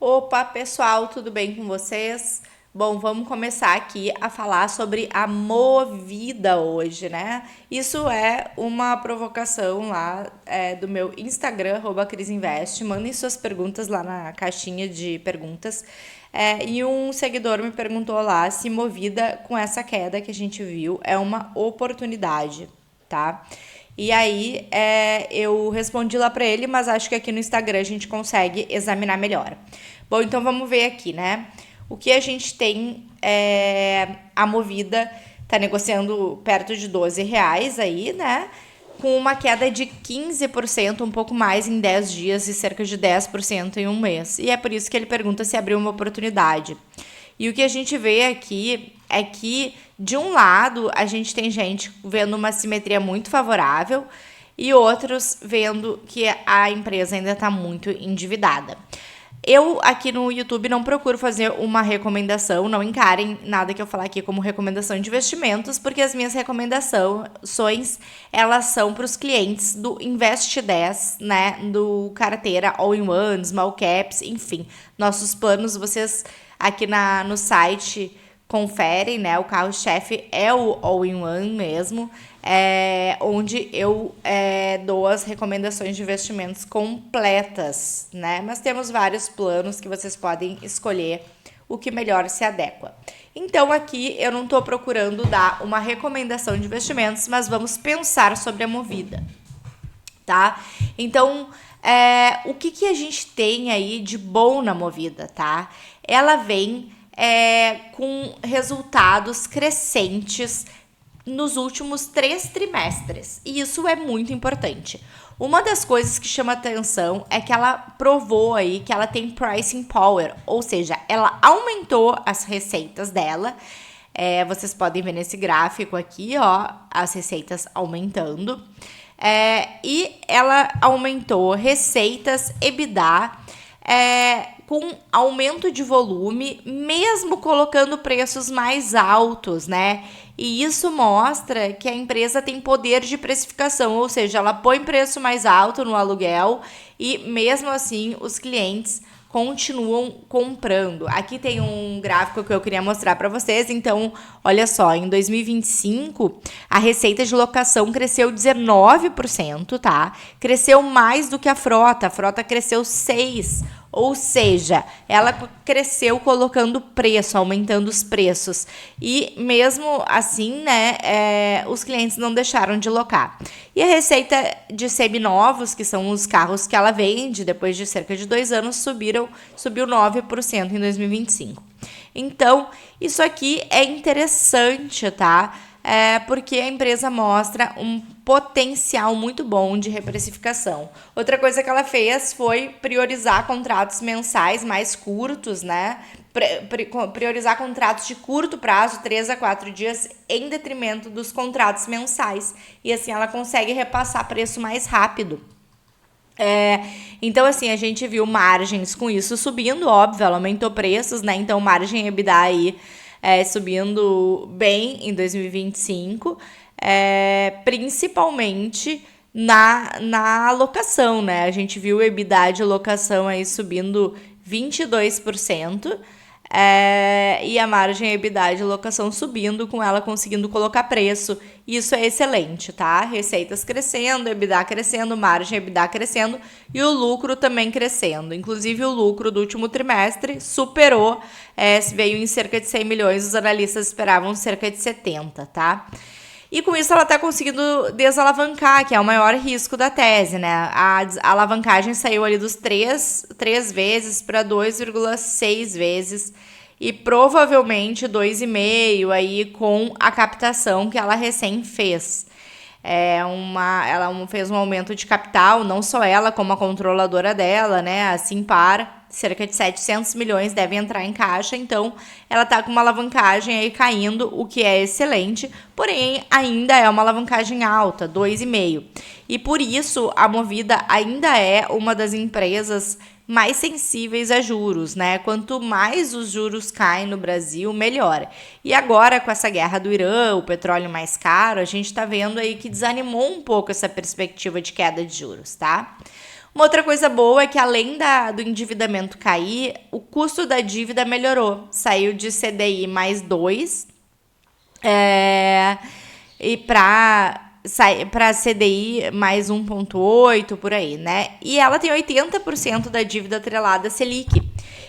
Opa, pessoal, tudo bem com vocês? Bom, vamos começar aqui a falar sobre a Movida hoje, né? Isso é uma provocação lá do meu Instagram, @crisinvest. Mandem suas perguntas lá na caixinha de perguntas. E um seguidor me perguntou lá se Movida, com essa queda que a gente viu, é uma oportunidade, tá? E aí eu respondi lá pra ele, mas acho que aqui no Instagram a gente consegue examinar melhor. Bom, então vamos ver aqui, né? O que a gente tem a Movida tá negociando perto de R$ 12 aí, né? Com uma queda de 15%, um pouco mais em 10 dias e cerca de 10% em um mês. E é por isso que ele pergunta se abriu uma oportunidade. E o que a gente vê aqui é que, de um lado, a gente tem gente vendo uma simetria muito favorável e outros vendo que a empresa ainda está muito endividada. Eu aqui no YouTube não procuro fazer uma recomendação, não encarem nada que eu falar aqui como recomendação de investimentos, porque as minhas recomendações, elas são para os clientes do Invest 10, né, do carteira All-in-One, Small Caps, enfim. Nossos planos, vocês aqui no site conferem, né, o carro-chefe é o All-in-One mesmo, onde eu dou as recomendações de investimentos completas, né? Mas temos vários planos que vocês podem escolher o que melhor se adequa. Então aqui eu não estou procurando dar uma recomendação de investimentos, mas vamos pensar sobre a Movida, tá? Então, o que a gente tem aí de bom na Movida, tá? Ela vem com resultados crescentes nos últimos 3 trimestres. E isso é muito importante. Uma das coisas que chama atenção é que ela provou aí que ela tem pricing power, ou seja, ela aumentou as receitas dela. Vocês podem ver nesse gráfico aqui, ó, as receitas aumentando. E ela aumentou receitas EBITDA com aumento de volume, mesmo colocando preços mais altos, né? E isso mostra que a empresa tem poder de precificação, ou seja, ela põe preço mais alto no aluguel e mesmo assim os clientes continuam comprando. Aqui tem um gráfico que eu queria mostrar para vocês. Então, olha só, em 2025, a receita de locação cresceu 19%, tá? Cresceu mais do que a frota. A frota cresceu 6%. Ou seja, ela cresceu colocando preço, aumentando os preços. E mesmo assim, né, os clientes não deixaram de locar. E a receita de seminovos, que são os carros que ela vende, depois de cerca de 2 anos, subiu 9% em 2025. Então, isso aqui é interessante, tá? Porque a empresa mostra um potencial muito bom de reprecificação. Outra coisa que ela fez foi priorizar contratos mensais mais curtos, né? Priorizar contratos de curto prazo, 3 a 4 dias, em detrimento dos contratos mensais. E assim ela consegue repassar preço mais rápido. Então, assim, a gente viu margens com isso subindo, óbvio, ela aumentou preços, né? Então, margem EBITDA aí subindo bem em 2025, principalmente na alocação, né? A gente viu o EBITDA de locação aí subindo 22%. E a margem EBITDA de locação subindo, com ela conseguindo colocar preço. Isso é excelente, tá? Receitas crescendo, EBITDA crescendo, margem EBITDA crescendo e o lucro também crescendo. Inclusive, o lucro do último trimestre superou, veio em cerca de 100 milhões, os analistas esperavam cerca de 70, tá? E com isso ela está conseguindo desalavancar, que é o maior risco da tese, né? A alavancagem saiu ali dos 3 vezes para 2,6 vezes e provavelmente 2,5 aí com a captação que ela recém fez. Ela fez um aumento de capital, não só ela, como a controladora dela, né? A Simpar, cerca de 700 milhões devem entrar em caixa, então ela tá com uma alavancagem aí caindo, o que é excelente, porém ainda é uma alavancagem alta, 2,5. E por isso a Movida ainda é uma das empresas mais sensíveis a juros, né? Quanto mais os juros caem no Brasil, melhor. E agora, com essa guerra do Irã, o petróleo mais caro, a gente tá vendo aí que desanimou um pouco essa perspectiva de queda de juros, tá? Uma outra coisa boa é que além do endividamento cair, o custo da dívida melhorou. Saiu de CDI mais 2 e para CDI mais 1,8 por aí, né? E ela tem 80% da dívida atrelada à Selic.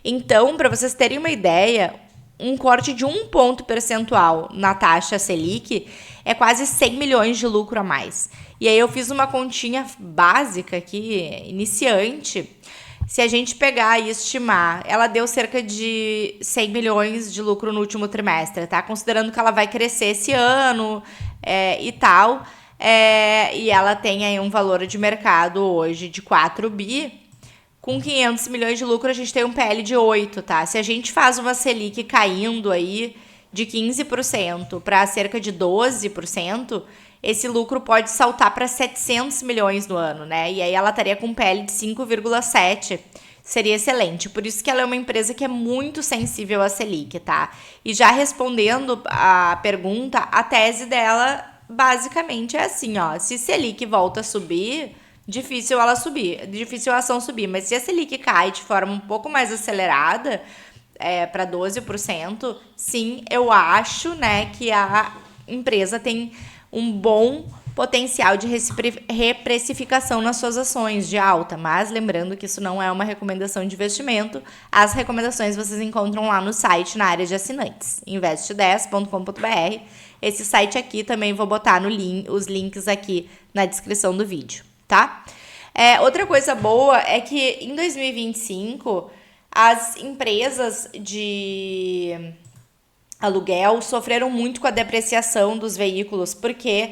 Então, para vocês terem uma ideia, um corte de 1 ponto percentual na taxa Selic é quase 100 milhões de lucro a mais. E aí eu fiz uma continha básica aqui, iniciante. Se a gente pegar e estimar, ela deu cerca de 100 milhões de lucro no último trimestre, tá? Considerando que ela vai crescer esse ano e tal. E ela tem aí um valor de mercado hoje de 4 bi. Com 500 milhões de lucro, a gente tem um PL de 8, tá? Se a gente faz uma Selic caindo aí de 15% para cerca de 12%, esse lucro pode saltar para 700 milhões no ano, né? E aí ela estaria com um PL de 5,7. Seria excelente. Por isso que ela é uma empresa que é muito sensível à Selic, tá? E já respondendo a pergunta, a tese dela basicamente é assim, ó. Se Selic volta a subir, difícil ela subir, difícil a ação subir. Mas se a Selic cai de forma um pouco mais acelerada, para 12%, sim, eu acho, né, que a empresa tem um bom potencial de reprecificação nas suas ações de alta, mas lembrando que isso não é uma recomendação de investimento, as recomendações vocês encontram lá no site na área de assinantes, investe10.com.br. Esse site aqui também vou botar os links aqui na descrição do vídeo, tá? Outra coisa boa é que em 2025 as empresas de aluguel sofreram muito com a depreciação dos veículos, porque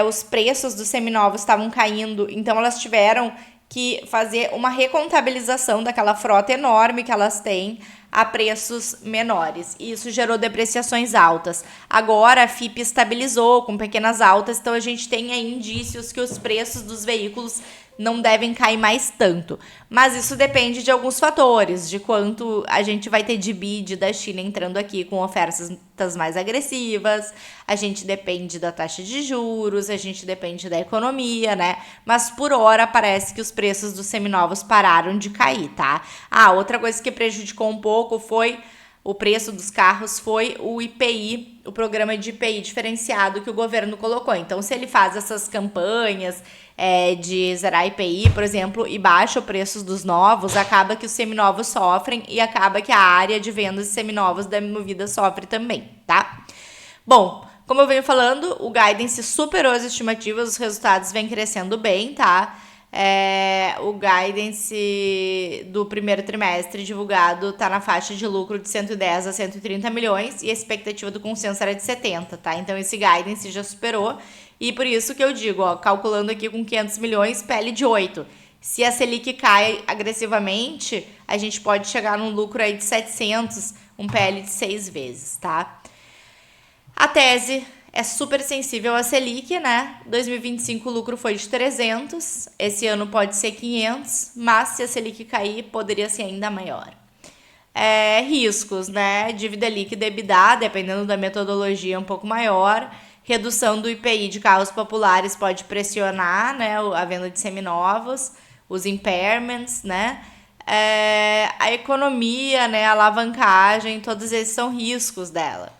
os preços dos seminovos estavam caindo, então elas tiveram que fazer uma recontabilização daquela frota enorme que elas têm a preços menores. E isso gerou depreciações altas. Agora a FIP estabilizou com pequenas altas, então a gente tem aí indícios que os preços dos veículos não devem cair mais tanto. Mas isso depende de alguns fatores, de quanto a gente vai ter de bid da China entrando aqui com ofertas mais agressivas, a gente depende da taxa de juros, a gente depende da economia, né? Mas por hora parece que os preços dos seminovos pararam de cair, tá? Outra coisa que prejudicou um pouco foi o preço dos carros, foi o IPI, o programa de IPI diferenciado que o governo colocou. Então, se ele faz essas campanhas de zerar IPI, por exemplo, e baixa o preço dos novos, acaba que os seminovos sofrem e acaba que a área de vendas de seminovos da Movida sofre também, tá? Bom, como eu venho falando, o guidance superou as estimativas, os resultados vêm crescendo bem, tá? O guidance do primeiro trimestre divulgado está na faixa de lucro de 110 a 130 milhões e a expectativa do consenso era de 70, tá? Então esse guidance já superou e por isso que eu digo, ó, calculando aqui com 500 milhões, PL de 8. Se a Selic cai agressivamente, a gente pode chegar num lucro aí de 700, um PL de 6 vezes, tá? A tese é super sensível à Selic, né? 2025 o lucro foi de 300, esse ano pode ser 500, mas se a Selic cair, poderia ser ainda maior. Riscos, né? Dívida líquida EBITDA, dependendo da metodologia, um pouco maior. Redução do IPI de carros populares pode pressionar, né, a venda de seminovos, os impairments, né? A economia, né, a alavancagem, todos esses são riscos dela.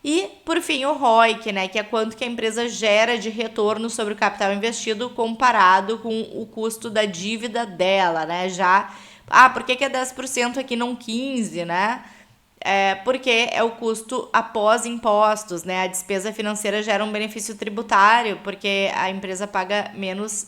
E, por fim, o ROIC, né, que é quanto que a empresa gera de retorno sobre o capital investido comparado com o custo da dívida dela, né? Por que é 10% aqui, não 15%, né? Porque é o custo após impostos, né? A despesa financeira gera um benefício tributário, porque a empresa paga menos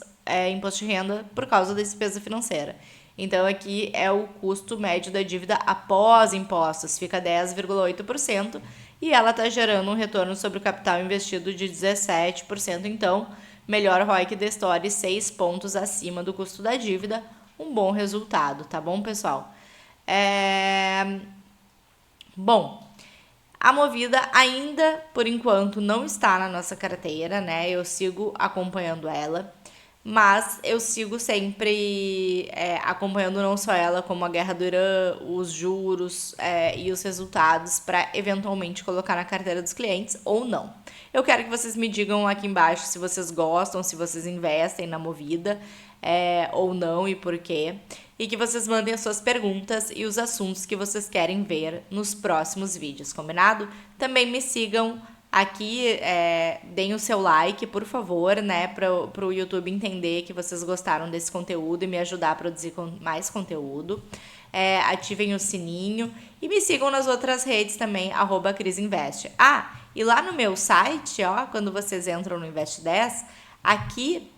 imposto de renda por causa da despesa financeira. Então, aqui é o custo médio da dívida após impostos, fica 10,8%, e ela está gerando um retorno sobre o capital investido de 17%. Então, melhor ROIC da história, 6 pontos acima do custo da dívida. Um bom resultado, tá bom, pessoal? Bom, a Movida ainda, por enquanto, não está na nossa carteira, né? Eu sigo acompanhando ela, mas eu sigo sempre acompanhando não só ela, como a guerra do Irã, os juros e os resultados para eventualmente colocar na carteira dos clientes ou não. Eu quero que vocês me digam aqui embaixo se vocês gostam, se vocês investem na Movida. ou não e por quê. E que vocês mandem as suas perguntas e os assuntos que vocês querem ver nos próximos vídeos, combinado? Também me sigam aqui, deem o seu like, por favor, né, para o YouTube entender que vocês gostaram desse conteúdo e me ajudar a produzir mais conteúdo. Ativem o sininho e me sigam nas outras redes também, @crisinvest. E lá no meu site, ó, quando vocês entram no Invest 10, aqui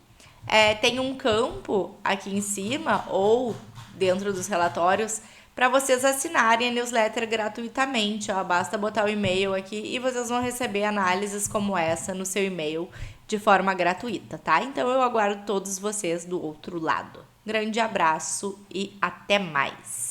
tem um campo aqui em cima ou dentro dos relatórios para vocês assinarem a newsletter gratuitamente, ó. Basta botar o e-mail aqui e vocês vão receber análises como essa no seu e-mail de forma gratuita, tá? Então eu aguardo todos vocês do outro lado. Grande abraço e até mais!